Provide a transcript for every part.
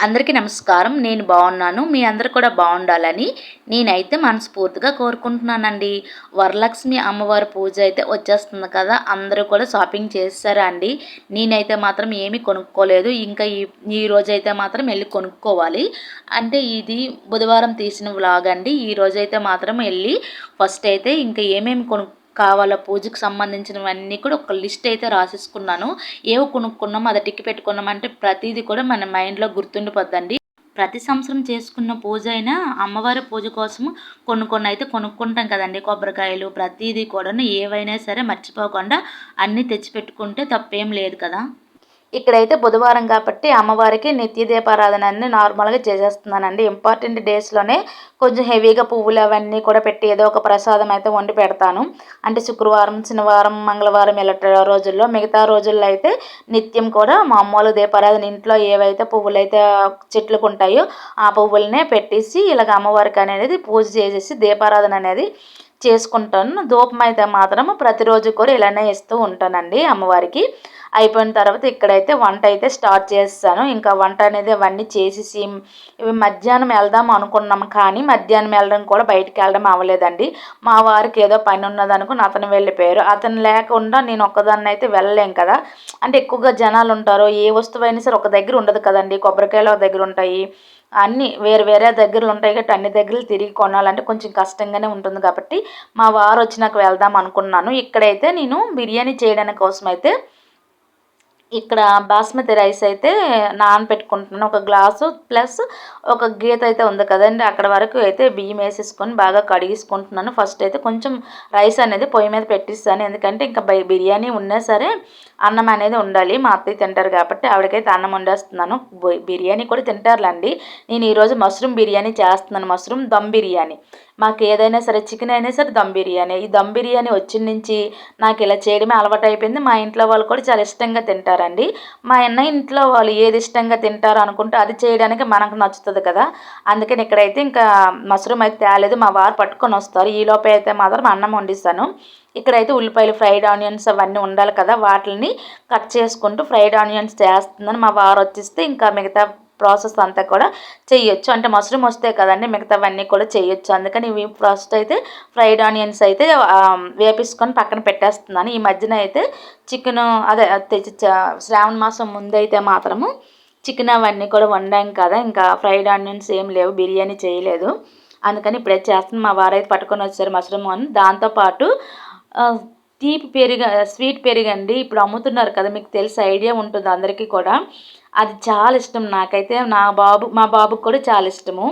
అందరికీ నమస్కారం. నేను బాగున్నాను. మీ అందరూ కూడా బాగుండాలని నేనైతే మనస్ఫూర్తిగా కోరుకుంటున్నానండి. వరలక్ష్మి అమ్మవారి పూజ అయితే వచ్చేస్తుంది కదా! అందరూ కూడా షాపింగ్ చేసేసారా అండి? నేనైతే మాత్రం ఏమీ కొనుక్కోలేదు. ఇంకా ఈ రోజైతే మాత్రం ఎళ్లి కొనుక్కోవాలి. అంటే ఇది బుధవారం తీసిన వ్లాగ్ అండి. ఈరోజైతే మాత్రం ఎళ్లి ఫస్ట్ అయితే ఇంకా ఏమేమి కావాలో పూజకు సంబంధించినవన్నీ కూడా ఒక లిస్ట్ అయితే రాసేసుకున్నాను. ఏవి కొనుక్కున్నామో అది టిక్ పెట్టుకున్నామంటే ప్రతిదీ కూడా మన మైండ్లో గుర్తుండిపోద్దండి. ప్రతి సంవత్సరం చేసుకున్న పూజ అయినా అమ్మవారి పూజ కోసము కొన్ని అయితే కొనుక్కుంటాం కదండి. కొబ్బరికాయలు ప్రతిదీ కూడా ఏవైనా సరే మర్చిపోకుండా అన్నీ తెచ్చిపెట్టుకుంటే తప్పేం లేదు కదా. ఇక్కడైతే బుధవారం కాబట్టి అమ్మవారికి నిత్య దీపారాధన అన్ని నార్మల్గా చేసేస్తున్నానండి. ఇంపార్టెంట్ డేస్లోనే కొంచెం హెవీగా పువ్వులు అవన్నీ కూడా పెట్టి ఏదో ఒక ప్రసాదం అయితే వండి పెడతాను. అంటే శుక్రవారం, శనివారం, మంగళవారం ఇలాంటి రోజుల్లో, మిగతా రోజుల్లో అయితే నిత్యం కూడా మామూలు దీపారాధన ఇంట్లో ఏవైతే పువ్వులు అయితే చెట్లకు ఉంటాయో ఆ పువ్వులనే పెట్టేసి ఇలాగ అమ్మవారికి అనేది పూజ చేసేసి దీపారాధన అనేది చేసుకుంటాను. ధూపం అయితే మాత్రం ప్రతిరోజు కూడా ఇలానే ఇస్తూ ఉంటానండి అమ్మవారికి. అయిపోయిన తర్వాత ఇక్కడైతే వంట అయితే స్టార్ట్ చేస్తాను. ఇంకా వంట అనేది అవన్నీ చేసేసి ఇవి మధ్యాహ్నం వెళ్దాం అనుకున్నాం, కానీ మధ్యాహ్నం వెళ్ళడం కూడా బయటికి వెళ్ళడం అవ్వలేదండి. మా వారికి ఏదో పని ఉన్నదనుకుని అతను వెళ్ళిపోయారు. అతను లేకుండా నేను ఒక్కదాన్ని అయితే వెళ్ళలేం కదా. అంటే ఎక్కువగా జనాలు ఉంటారు, ఏ వస్తువు అయినా సరే ఒక దగ్గర ఉండదు కదండి. కొబ్బరికాయలు ఒక దగ్గర ఉంటాయి, అన్నీ వేరే వేరే దగ్గరలు ఉంటాయి కాబట్టి అన్ని దగ్గరలు తిరిగి కొనాలంటే కొంచెం కష్టంగానే ఉంటుంది కాబట్టి మా వారు వచ్చినాక వెళ్దాం అనుకున్నాను. ఇక్కడైతే నేను బిర్యానీ చేయడానికి కోసం అయితే ఇక్కడ బాస్మతి రైస్ అయితే నానబెట్టుకుంటున్నాను. ఒక గ్లాసు ప్లస్ ఒక గీత అయితే ఉంది కదండి, అక్కడ వరకు అయితే బియ్యం వేసేసుకొని బాగా కడిగేసుకుంటున్నాను. ఫస్ట్ అయితే కొంచెం రైస్ అనేది పొయ్యి మీద పెట్టిస్తాను, ఎందుకంటే ఇంకా బిర్యానీ ఉన్నా సరే అన్నం అనేది ఉండాలి. మా అత్తయ్య తింటారు కాబట్టి ఆవిడకైతే అన్నం వండేస్తున్నాను. బిర్యానీ కూడా తింటారులేండి. నేను ఈరోజు మష్రూమ్ బిర్యానీ చేస్తున్నాను. మష్రూమ్ దమ్ బిర్యానీ. మాకు ఏదైనా సరే చికెన్ అయినా సరే దమ్ బిర్యానీ. ఈ దమ్ బిర్యానీ వచ్చిన నుంచి నాకు ఇలా చేయడమే అలవాటు అయిపోయింది. మా ఇంట్లో వాళ్ళు కూడా చాలా ఇష్టంగా తింటారండి. మా ఇంట్లో వాళ్ళు ఏది ఇష్టంగా తింటారో అనుకుంటే అది చేయడానికి మనకు నచ్చుతుంది కదా. అందుకని ఇక్కడైతే ఇంకా మష్రూమ్ అయితే తేలేదు, మా వారు పట్టుకొని వస్తారు. ఈలోపే అయితే మాత్రం అన్నం వండిస్తాను. ఇక్కడైతే ఉల్లిపాయలు, ఫ్రైడ్ ఆనియన్స్ అవన్నీ ఉండాలి కదా, వాటిని కట్ చేసుకుంటూ ఫ్రైడ్ ఆనియన్స్ చేస్తుందని మా వారు వచ్చిస్తే ఇంకా మిగతా ప్రాసెస్ అంతా కూడా చేయొచ్చు. అంటే మష్రూమ్ వస్తే కదండి మిగతావన్నీ కూడా చేయొచ్చు. అందుకని ఇవి ఫస్ట్ అయితే ఫ్రైడ్ ఆనియన్స్ అయితే వేపించుకొని పక్కన పెట్టేస్తున్నాను. ఈ మధ్యన అయితే చికెన్ అదే తెచ్చి శ్రావణ మాసం ముందైతే మాత్రము చికెన్ అవన్నీ కూడా వండాం కదా, ఇంకా ఫ్రైడ్ ఆనియన్స్ ఏం లేవు, బిర్యానీ చేయలేదు. అందుకని ఇప్పుడైతే చేస్తున్నాను. మా వారైతే పట్టుకొని వచ్చారు మష్రూమ్ అని. దాంతోపాటు తీపి పెరుగు, స్వీట్ పెరుగండి ఇప్పుడు అమ్ముతున్నారు కదా, మీకు తెలిసి ఐడియా ఉంటుంది అందరికీ కూడా. అది చాలా ఇష్టం నాకైతే. మా బాబుకి కూడా చాలా ఇష్టము.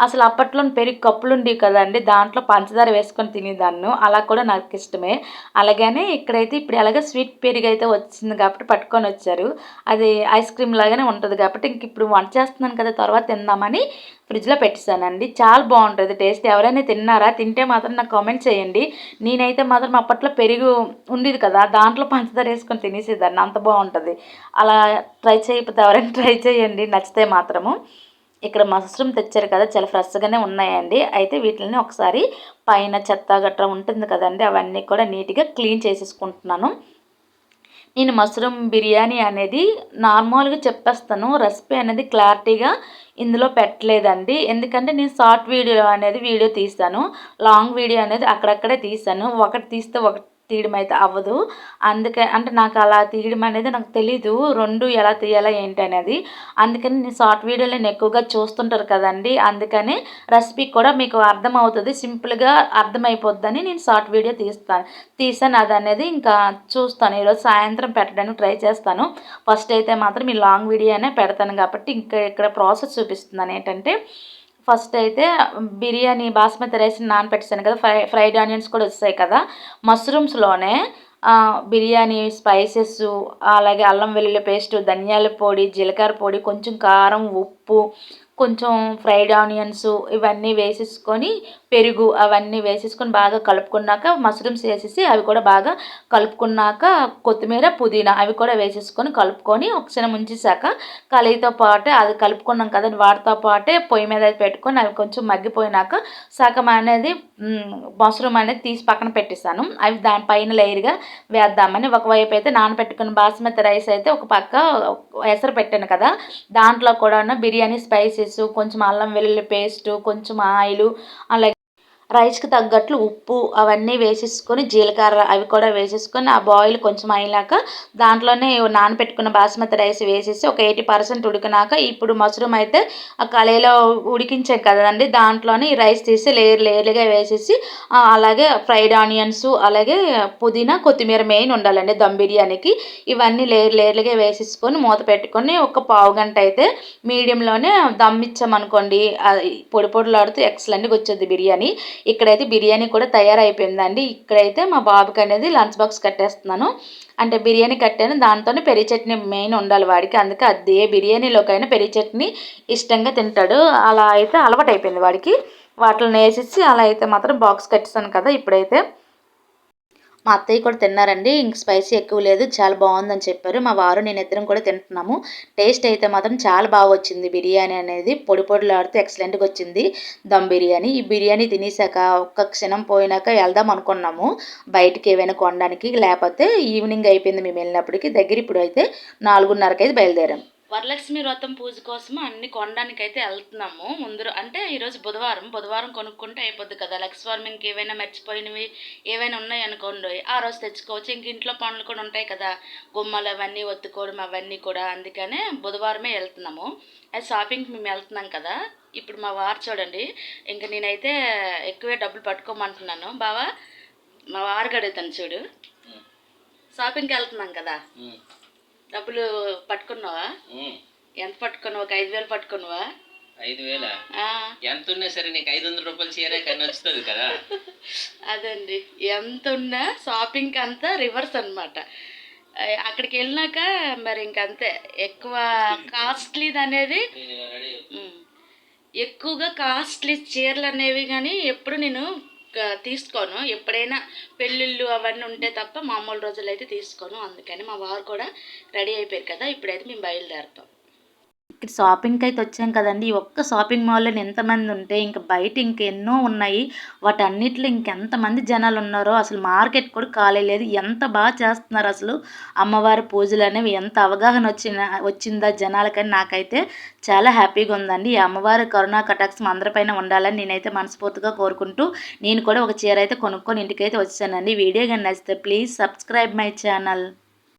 అసలు అప్పట్లో పెరుగు కప్పులు ఉండేవి కదండి, దాంట్లో పంచదార వేసుకొని తినేదాన్ని. అలా కూడా నాకు ఇష్టమే. అలాగనే ఇక్కడైతే ఇప్పుడు ఎలాగ స్వీట్ పెరుగు అయితే వచ్చింది కాబట్టి పట్టుకొని వచ్చారు. అది ఐస్ క్రీమ్ లాగానే ఉంటుంది కాబట్టి ఇంక ఇప్పుడు వంట చేస్తున్నాను కదా, తర్వాత తిందామని ఫ్రిడ్జ్లో పెట్టేశానండి. చాలా బాగుంటుంది టేస్ట్. ఎవరైనా తిన్నారా? తింటే మాత్రం నాకు కామెంట్ చేయండి. నేనైతే మాత్రం అప్పట్లో పెరుగు ఉండేది కదా, దాంట్లో పంచదార వేసుకొని తినేసేదాన్ని, అంత బాగుంటుంది. అలా ట్రై చేయకపోతే ఎవరైనా ట్రై చేయండి నచ్చితే మాత్రము. ఇక్కడ మష్రూమ్ తెచ్చారు కదా, చాలా ఫ్రెష్గానే ఉన్నాయండి. అయితే వీటిని ఒకసారి పైన చెత్త గట్రా ఉంటుంది కదండి, అవన్నీ కూడా నీట్గా క్లీన్ చేసేసుకుంటున్నాను. నేను మష్రూమ్ బిర్యానీ అనేది నార్మల్గా చెప్పేస్తాను, రెసిపీ అనేది క్లారిటీగా ఇందులో పెట్టలేదండి. ఎందుకంటే నేను షార్ట్ వీడియో తీస్తాను, లాంగ్ వీడియో అనేది అక్కడక్కడే తీసాను. ఒకటి తీస్తే ఒకటి తీయడం అయితే అవ్వదు. అందుకే అంటే నాకు అలా తీయడం అనేది నాకు తెలీదు, రెండు ఎలా తీయాలా ఏంటి అనేది. అందుకని నేను షార్ట్ వీడియోలు నేను ఎక్కువగా చూస్తుంటారు కదండి, అందుకని రెసిపీ కూడా మీకు అర్థమవుతుంది, సింపుల్గా అర్థమైపోద్దని నేను షార్ట్ వీడియో తీసాను. అది అనేది ఇంకా చూస్తాను, ఈరోజు సాయంత్రం పెట్టడానికి ట్రై చేస్తాను. ఫస్ట్ అయితే మాత్రం ఈ లాంగ్ వీడియోనే పెడతాను కాబట్టి ఇంకా ఇక్కడ ప్రాసెస్ చూపిస్తున్నాను. ఏంటంటే ఫస్ట్ అయితే బిర్యానీ బాస్మతి రైస్ నానపెట్టేసాను కదా, ఫ్రైడ్ ఆనియన్స్ కూడా వస్తాయి కదా, మష్రూమ్స్లోనే బిర్యానీ స్పైసెస్, అలాగే అల్లం వెల్లుల్లి పేస్టు, ధనియాల పొడి, జీలకర్ర పొడి, కొంచెం కారం, ఉప్పు, కొంచెం ఫ్రైడ్ ఆనియన్స్ ఇవన్నీ వేసేసుకొని పెరుగు అవన్నీ వేసేసుకొని బాగా కలుపుకున్నాక మష్రూమ్స్ వేసేసి అవి కూడా బాగా కలుపుకున్నాక కొత్తిమీర పుదీనా అవి కూడా వేసేసుకొని కలుపుకొని ఒక క్షణం ఉంచేసాక కలయితో పాటే అది కలుపుకున్నాం కదండి వాటితో పాటే పొయ్యి మీద పెట్టుకొని అవి కొంచెం మగ్గిపోయినాక సగం అనేది మష్రూమ్ అనేది తీసి పక్కన పెట్టేస్తాను. అవి దానిపైన లేయర్గా వేద్దామని ఒకవైపు అయితే నానబెట్టుకున్న బాస్మతి రైస్ అయితే ఒక పక్క ఎసరు పెట్టాను కదా, దాంట్లో కూడా బిర్యానీ స్పైసెస్ కొంచెం అల్లం వెల్లుల్లి పేస్టు కొంచెం ఆయిల్ అలాగే రైస్కి తగ్గట్లు ఉప్పు అవన్నీ వేసేసుకొని జీలకర్ర అవి కూడా వేసేసుకొని ఆ బాయిల్ కొంచెం అయినాక దాంట్లోనే నానబెట్టుకున్న బాస్మతి రైస్ వేసేసి ఒక 80% ఉడికినాక ఇప్పుడు మష్రూమ్ అయితే ఆ కళాయిలో ఉడికించాం కదండి దాంట్లోనే ఈ రైస్ తీసి లేయర్లుగా వేసేసి అలాగే ఫ్రైడ్ ఆనియన్స్ అలాగే పుదీనా కొత్తిమీర మెయిన్ ఉండాలండి దమ్ బిర్యానీకి. ఇవన్నీ లేయర్లుగా వేసేసుకొని మూత పెట్టుకొని ఒక పావు గంట అయితే మీడియంలోనే దమ్ ఇచ్చామనుకోండి పొడి పొడిలాడుతూ ఎక్సలెంట్గా వచ్చేది బిర్యానీ. ఇక్కడైతే బిర్యానీ కూడా తయారైపోయిందండి. ఇక్కడైతే మా బాబుకి అనేది లంచ్ బాక్స్ కట్టేస్తున్నాను. అంటే బిర్యానీ కట్టాను దాంతోనే పెరుగు చట్నీ మెయిన్ ఉండాలి వాడికి, అందుకే అదే బిర్యానీలోకైనా పెరుగు చట్నీ ఇష్టంగా తింటాడు. అలా అయితే అలవాటు అయిపోయింది వాడికి. వాటిని వేసేసి అలా అయితే మాత్రం బాక్స్ కట్టేసాను కదా. ఇప్పుడైతే మా అత్తయ్య కూడా తిన్నారండి. ఇంక స్పైసీ ఎక్కువ లేదు చాలా బాగుందని చెప్పారు. మా వారు నేను ఇద్దరం కూడా తింటున్నాము. టేస్ట్ అయితే మాత్రం చాలా బాగా వచ్చింది. బిర్యానీ అనేది పొడి పొడిలాడుతూ ఎక్సలెంట్గా వచ్చింది దమ్ బిర్యానీ. ఈ బిర్యానీ తినేసాక ఒక్క క్షణం పోయినాక వెళ్దాం అనుకున్నాము బయటికి ఏమైనా కొనడానికి, లేకపోతే ఈవినింగ్ అయిపోయింది మేము వెళ్ళినప్పటికి. దగ్గర ఇప్పుడు అయితే 4:30కి అయితే బయలుదేరాం. వరలక్ష్మి వ్రతం పూజ కోసం అన్ని కొనడానికి అయితే వెళ్తున్నాము. ముందు అంటే ఈరోజు బుధవారం కొనుక్కుంటే అయిపోద్ది కదా. లక్ష్మీవారం ఏవైనా మర్చిపోయినవి ఏవైనా ఉన్నాయి అనుకోండి ఆ రోజు తెచ్చుకోవచ్చు. ఇంక ఇంట్లో పనులు కూడా ఉంటాయి కదా, గుమ్మలు అవన్నీ ఒత్తుకోవడం అవన్నీ కూడా, అందుకనే బుధవారమే వెళ్తున్నాము. అది షాపింగ్కి మేము వెళ్తున్నాం కదా. ఇప్పుడు మా వారు చూడండి, ఇంక నేనైతే ఎక్కువే డబ్బులు పట్టుకోమంటున్నాను. బావా మా వారు గడుగుతాను చూడు, షాపింగ్కి వెళ్తున్నాం కదా డబ్బులు పట్టుకున్నావా? ఎంత పట్టుకున్నావు? ఒక 5,000 పట్టుకున్నావా? 5,000 ఎంత ఉన్నా సరే నీకు 500 రూపాయలు చీరే కానీ నచ్చుతుంది కదా. అదండి, ఎంత ఉన్నా షాపింగ్కి అంతా రివర్స్ అనమాట. అక్కడికి వెళ్ళినాక మరి ఇంకంతే ఎక్కువ కాస్ట్లీది అనేది ఎక్కువగా కాస్ట్లీ చీరలు అనేవి కానీ ఎప్పుడు నేను తీసుకోను. ఎప్పుడైనా పెళ్ళిళ్ళు అవన్నీ ఉంటే తప్ప మామూలు రోజులు అయితే తీసుకోను. అందుకని మా వారు కూడా రెడీ అయిపోయారు కదా, ఇప్పుడైతే మేము బయలుదేరుతాం. ఇక్కడ షాపింగ్కి అయితే వచ్చాం కదండి. ఈ ఒక్క షాపింగ్ మాల్లో ఎంతమంది ఉంటే ఇంకా బయట ఇంకెన్నో ఉన్నాయి. వాటన్నిటిలో ఇంకెంతమంది జనాలు ఉన్నారో అసలు మార్కెట్ కూడా ఖాళీ లేదు. ఎంత బాగా చేస్తున్నారు అసలు అమ్మవారి పూజలు అనేవి. ఎంత అవగాహన వచ్చిందా జనాలకని నాకైతే చాలా హ్యాపీగా ఉందండి. ఈ అమ్మవారి కరుణా కటాక్షం అందరిపైన ఉండాలని నేనైతే మనస్ఫూర్తిగా కోరుకుంటూ నేను కూడా ఒక చీర అయితే కొనుక్కొని ఇంటికైతే వచ్చానండి. వీడియో కానీ నచ్చితే ప్లీజ్ సబ్స్క్రైబ్ మై ఛానల్.